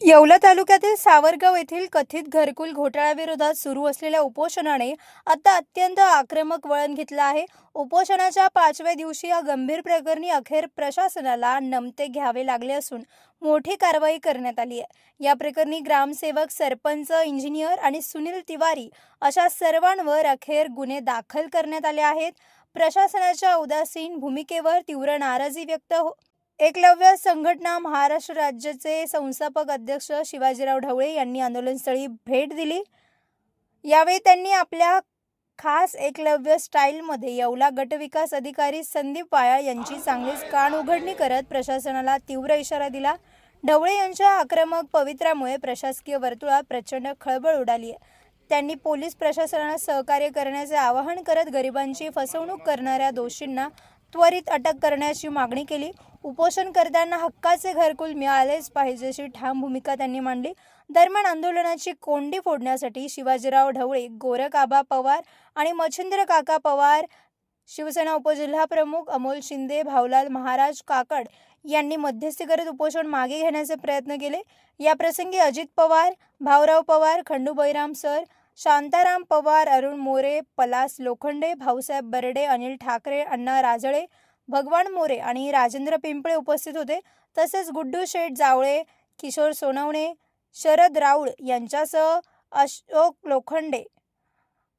येवला तालुक्यातील सावरगाव येथील कथित घरकुल घोटाळ्याविरोधात सुरू असलेल्या उपोषणाने आता अत्यंत आक्रमक वळण घेतलं आहे। उपोषणाच्या 5व्या दिवशी या गंभीर प्रकरणी अखेर प्रशासनाला नमते घ्यावे लागले असून मोठी कारवाई करण्यात आली आहे। या प्रकरणी ग्रामसेवक, सरपंच, इंजिनियर आणि सुनील तिवारी अशा सर्वांवर अखेर गुन्हे दाखल करण्यात आले आहेत। प्रशासनाच्या उदासीन भूमिकेवर तीव्र नाराजी व्यक्त एकलव्य संघटना महाराष्ट्र राज्याचे संस्थापक अध्यक्ष शिवाजीराव ढवळे यांनी आंदोलनस्थळी भेट दिली। यावेळी त्यांनी आपल्या खास एकलव्य स्टाईलमध्ये येवला गटविकास अधिकारी संदीप वायाळ यांची चांगलीच कान उघडणी करत प्रशासनाला तीव्र इशारा दिला। ढवळे यांच्या आक्रमक पवित्र्यामुळे प्रशासकीय वर्तुळात प्रचंड खळबळ उडाली आहे। त्यांनी पोलीस प्रशासनाला सहकार्य करण्याचे आवाहन करत गरिबांची फसवणूक करणाऱ्या दोषींना त्वरित अटक करण्याची मागणी केली। उपोषणकर्त्यांना हक्काचे घरकुल मिळालेच पाहिजे अशी ठाम भूमिका त्यांनी मांडली। दरम्यान आंदोलनाची कोंडी फोडण्यासाठी शिवाजीराव ढवळे, गोरख आबा पवार आणि मच्छिंद्र काका पवार, शिवसेना उपजिल्हाप्रमुख अमोल शिंदे, भाऊलाल महाराज काकड यांनी मध्यस्थी करत उपोषण मागे घेण्याचे प्रयत्न केले। या प्रसंगी अजित पवार, भाऊराव पवार, खंडू बैराम सर, शांताराम पवार, अरुण मोरे, पलास लोखंडे, भाऊसाहेब बर्डे, अनिल ठाकरे, अण्णा राजळे, भगवान मोरे आणि राजेंद्र पिंपळे उपस्थित होते। तसेच गुड्डू शेठ जावळे, किशोर सोनवणे, शरद राऊळ यांच्यासह अशोक लोखंडे,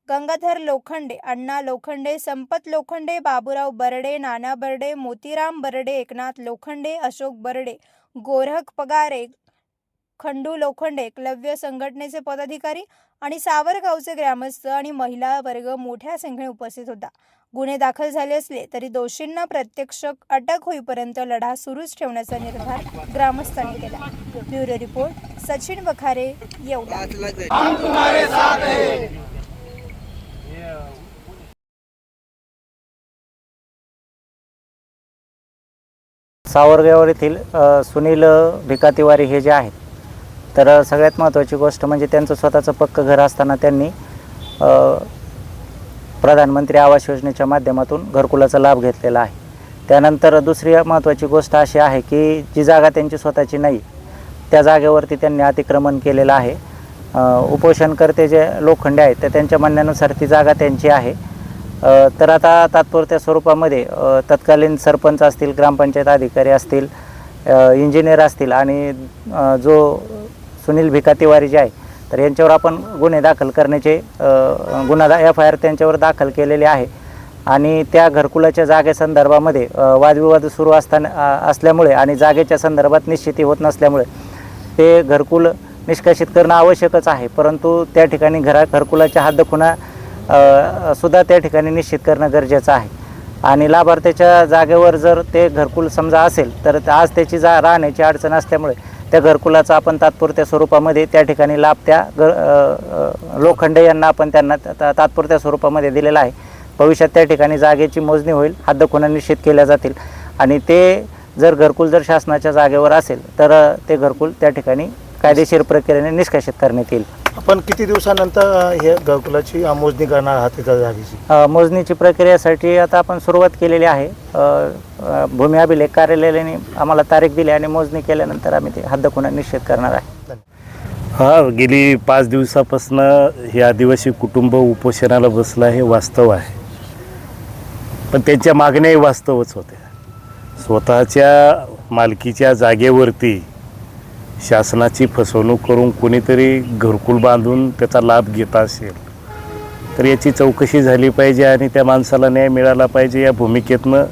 गंगाधर लोखंडे, अण्णा लोखंडे, संपत लोखंडे, बाबूराव बर्डे, नाना बर्डे, मोतीराम बर्डे, एकनाथ लोखंडे, अशोक बर्डे, गोरख पगारे, खंडू लोखंडे, एकलव्य संघटनेचे पदाधिकारी आणि सावरगावचे ग्रामस्थ आणि महिला वर्ग मोठ्या संख्येने उपस्थित होता। गुन्हे दाखल झाले असले तरी दोषींना प्रत्यक्ष अटक होईपर्यंत लढा सुरूच ठेवण्याचा निर्धार ग्रामस्थांनी केला। Bureau report, Sachin Wakhare, Yeola. सावरगाव येथील सुनील भिका तिवारी हे जे आहेत, तर सगळ्यात महत्त्वाची गोष्ट म्हणजे त्यांचं स्वतःचं पक्कं घर असताना त्यांनी प्रधानमंत्री आवास योजनेच्या माध्यमातून घरकुलाचा लाभ घेतलेला आहे। त्यानंतर दुसरी महत्त्वाची गोष्ट अशी आहे की जी जागा त्यांची स्वतःची नाही त्या जागेवरती त्यांनी अतिक्रमण केलेलं आहे। उपोषणकर्ते जे लोखंडे आहेत तर त्यांच्या म्हणण्यानुसार ती जागा त्यांची आहे। तर आता तात्पुरत्या स्वरूपामध्ये तत्कालीन सरपंच असतील, ग्रामपंचायत अधिकारी असतील, इंजिनियर असतील आणि जो सुनील भिका तिवारी जे आहे तर यांच्यावर आपण गुन्हे दाखल करण्याचे FIR त्यांच्यावर दाखल केलेले आहे। आणि त्या घरकुलाच्या जागेसंदर्भामध्ये वादविवाद सुरू असल्यामुळे आणि जागेच्या संदर्भात निश्चिती होत नसल्यामुळे ते घरकुल निष्कासित करणं आवश्यकच आहे। परंतु त्या ठिकाणी घरकुलाच्या हद्दखुणा सुद्धा त्या ठिकाणी निश्चित करणं गरजेचं आहे। आणि लाभार्थ्याच्या जागेवर जर ते घरकुल समजा असेल तर आज त्याची राहण्याची अडचण असल्यामुळे त्या घरकुलाचा आपण तात्पुरत्या स्वरूपामध्ये त्या ठिकाणी लाभ त्या लोखंडे यांना आपण त्यांना तात्पुरत्या स्वरूपामध्ये दिलेला आहे। भविष्यात त्या ठिकाणी जागेची मोजणी होईल, हद्दखुणा निश्चित केल्या जातील आणि ते जर घरकुल जर शासनाच्या जागेवर असेल तर ते घरकुल त्या ठिकाणी कायदेशीर प्रक्रियेने निष्कासित करण्यात येईल। आपण किती दिवसानंतर हे घरकुलाची मोजणी करणार आहात त्या जागेची? मोजणीची प्रक्रियेसाठी आता आपण सुरुवात केलेली आहे। भूमी अभिलेख कार्यालयाने आम्हाला तारीख दिली आणि मोजणी केल्यानंतर आम्ही ते हद्दखुणा निश्चित करणार आहे। गेली 5 दिवसापासून हे आदिवासी कुटुंब उपोषणाला बसलं हे वास्तव आहे, पण त्यांच्या मागण्याही वास्तवच होत्या। स्वतःच्या मालकीच्या जागेवरती शासनाची फसवणूक करून कोणीतरी घरकुल बांधून त्याचा लाभ घेत असेल तर याची चौकशी झाली पाहिजे आणि त्या माणसाला न्याय मिळाला पाहिजे। या भूमिकेतनं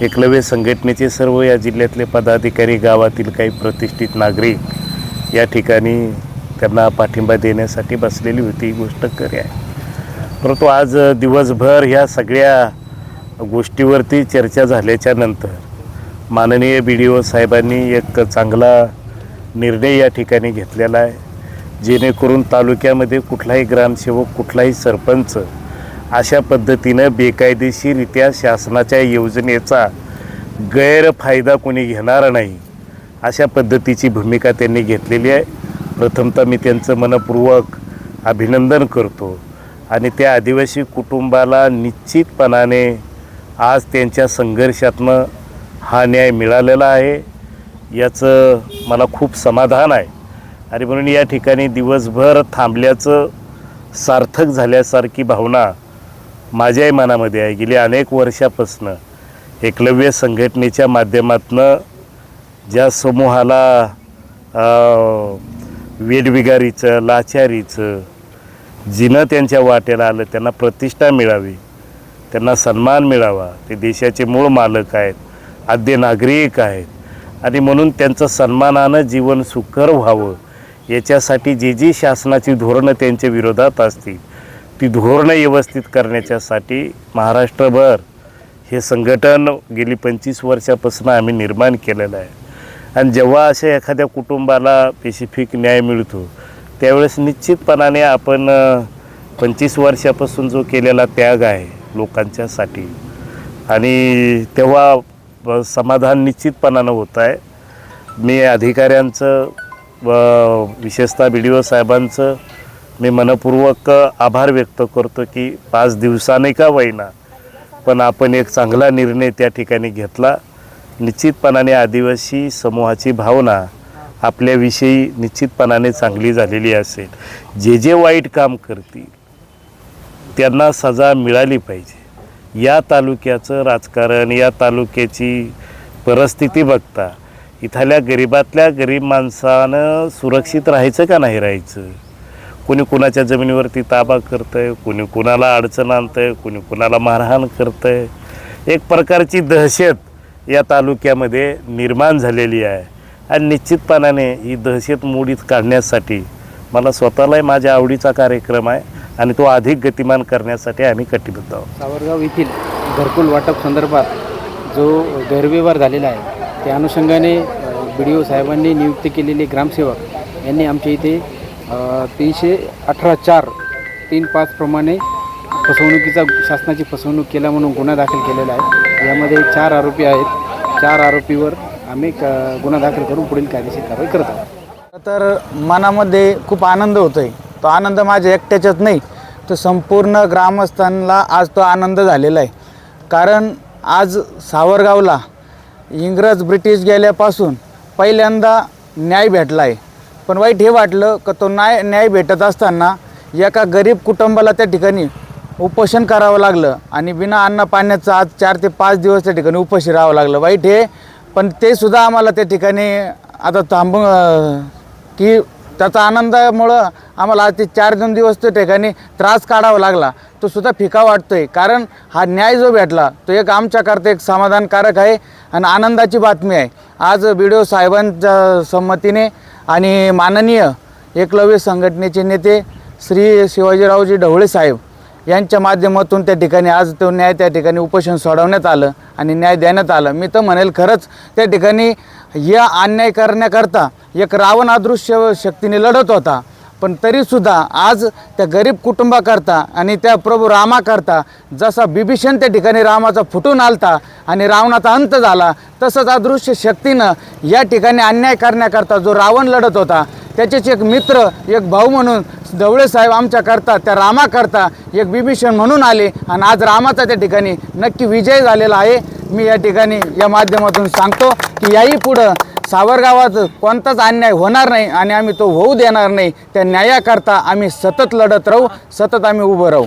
एकलव्य संघटनेचे सर्व या जिल्ह्यातले पदाधिकारी, गावातील काही प्रतिष्ठित नागरिक या ठिकाणी त्यांना पाठिंबा देण्यासाठी बसलेली होती। ही गोष्ट खरी आहे, परंतु आज दिवसभर ह्या सगळ्या गोष्टीवरती चर्चा झाल्याच्या नंतर माननीय BDO साहेबांनी एक चांगला निर्णय या ठिकाणी घेतलेला आहे, जेणेकरून तालुक्यामध्ये कुठलाही ग्रामसेवक, कुठलाही सरपंच अशा पद्धतीनं बेकायदेशीररित्या शासनाच्या योजनेचा गैरफायदा कोणी घेणार नाही अशा पद्धतीची भूमिका त्यांनी घेतलेली आहे। प्रथमतः मी त्यांचं मनपूर्वक अभिनंदन करतो आणि त्या आदिवासी कुटुंबाला निश्चितपणाने आज त्यांच्या संघर्षातनं हा न्याय मिळालेला आहे, याचं मला खूप समाधान आहे। आणि म्हणून या ठिकाणी दिवसभर थांबल्याचं सार्थक झाल्यासारखी भावना माझ्याही मनामध्ये आहे. गेली अनेक वर्षापासून एकलव्य संघटनेच्या माध्यमातून ज्या समूहाला वेठबिगारीचं, लाचारीचं जिनं त्यांच्या वाट्याला आलं, त्यांना प्रतिष्ठा मिळावी, त्यांना सन्मान मिळावा. ते देशाचे मूळ मालक आहेत, आद्य नागरिक आहेत आणि म्हणून त्यांचं सन्मानानं जीवन सुकर व्हावं याच्यासाठी जी शासनाची धोरणं त्यांच्या विरोधात असतील ती धोरणं व्यवस्थित करण्याच्यासाठी महाराष्ट्रभर हे संघटन गेली 25 वर्षापासून आम्ही निर्माण केलेलं आहे. आणि जेव्हा अशा एखाद्या कुटुंबाला स्पेसिफिक न्याय मिळतो त्यावेळेस निश्चितपणाने आपण 25 वर्षापासून जो केलेला त्याग आहे लोकांच्यासाठी आणि तेव्हा समाधान निश्चितपणानं होतं आहे. मी अधिकाऱ्यांचं विशेषतः BDO साहेबांचं मी मनपूर्वक आभार व्यक्त करतो की 5 दिवसांनी का होईना पण आपण एक चांगला निर्णय त्या ठिकाणी घेतला. निश्चितपणाने आदिवासी समूहाची भावना आपल्याविषयी निश्चितपणाने चांगली झालेली असेल. जे वाईट काम करतील त्यांना सजा मिळाली पाहिजे. या तालुक्याचं राजकारण, या तालुक्याची परिस्थिती बघता इथल्या गरीबातल्या गरीब माणसानं सुरक्षित राहायचं का नाही राहायचं, कोणी कुणाच्या जमिनीवरती ताबा करतं आहे, कोणी कुणाला अडचण आणतं आहे, कोणी कुणाला मारहाण करतं आहे. एक प्रकारची दहशत या तालुक्यामध्ये निर्माण झालेली आहे आणि निश्चितपणाने ही दहशत मोडीत काढण्यासाठी मला स्वतःलाही माझ्या आवडीचा कार्यक्रम आहे आणि तो अधिक गतिमान करण्यासाठी आम्ही कटिबद्ध आहोत. सावरगाव येथील घरकुल वाटप संदर्भात जो गैरव्यवहार झालेला आहे त्या अनुषंगाने BDO साहेबांनी नियुक्त केलेले ग्रामसेवक यांनी आमच्या इथे 318(4)(3)(5) प्रमाणे फसवणुकीचा शासनाची फसवणूक केला म्हणून गुन्हा दाखल केलेला आहे. यामध्ये 4 आरोपी आहेत. 4 आरोपीवर आम्ही गुन्हा दाखल करून पुढील कायदेशीर कारवाई करत आहोत. तर मनामध्ये खूप आनंद होतो आहे. तो आनंद माझ्या एकट्याच्याच नाही, तर संपूर्ण ग्रामस्थांना आज तो आनंद झालेला आहे. कारण आज सावरगावला इंग्रज ब्रिटिश गेल्यापासून पहिल्यांदा न्याय भेटला आहे. पण वाईट हे वाटलं का तो न्याय भेटत असताना एका गरीब कुटुंबाला त्या ठिकाणी उपोषण करावं लागलं आणि बिना अन्न पाण्याचं आज 4 ते 5 दिवस त्या ठिकाणी उपाशी राहावं लागलं. वाईट हे, पण ते सुद्धा आम्हाला त्या ठिकाणी आता थांबून की त्याचा आनंदामुळं आम्हाला आज ते 4 दिवस त्या ठिकाणी त्रास काढावा लागला, तो सुद्धा फिका वाटतो आहे. कारण हा न्याय जो भेटला तो एक आमच्याकरता एक समाधानकारक आहे आणि आनंदाची बातमी आहे. आज BDO साहेबांच्या संमतीने आणि माननीय एकलव्य संघटनेचे नेते श्री शिवाजीरावजी ढवळे साहेब यांच्या माध्यमातून त्या ठिकाणी आज तो न्याय त्या ठिकाणी उपोषण सोडवण्यात आलं आणि न्याय देण्यात आलं. मी तर म्हणेल खरंच त्या ठिकाणी या अन्याय करण्याकरता एक रावण अदृश्य शक्तीने लढत होता, पण तरीसुद्धा आज त्या गरीब कुटुंबाकरता आणि त्या प्रभू रामाकरता जसा बिभीषण त्या ठिकाणी रामाचा फुटून आलता आणि रावणाचा अंत झाला, तसंच अदृश्य शक्तीनं या ठिकाणी अन्याय करण्याकरता जो रावण लढत होता त्याचेच एक मित्र, एक भाऊ म्हणून ढवळे साहेब आमच्याकरता त्या रामाकरता एक बिभीषण म्हणून आले आणि आज रामाचा त्या ठिकाणी नक्की विजय झालेला आहे. मी या ठिकाणी या माध्यमातून सांगतो की याही पुढं सावरगावात कोणताच अन्याय होणार नाही आणि आम्ही तो होऊ देणार नाही. त्या न्यायाकरता आम्ही सतत लढत राहू, सतत आम्ही उभं राहू.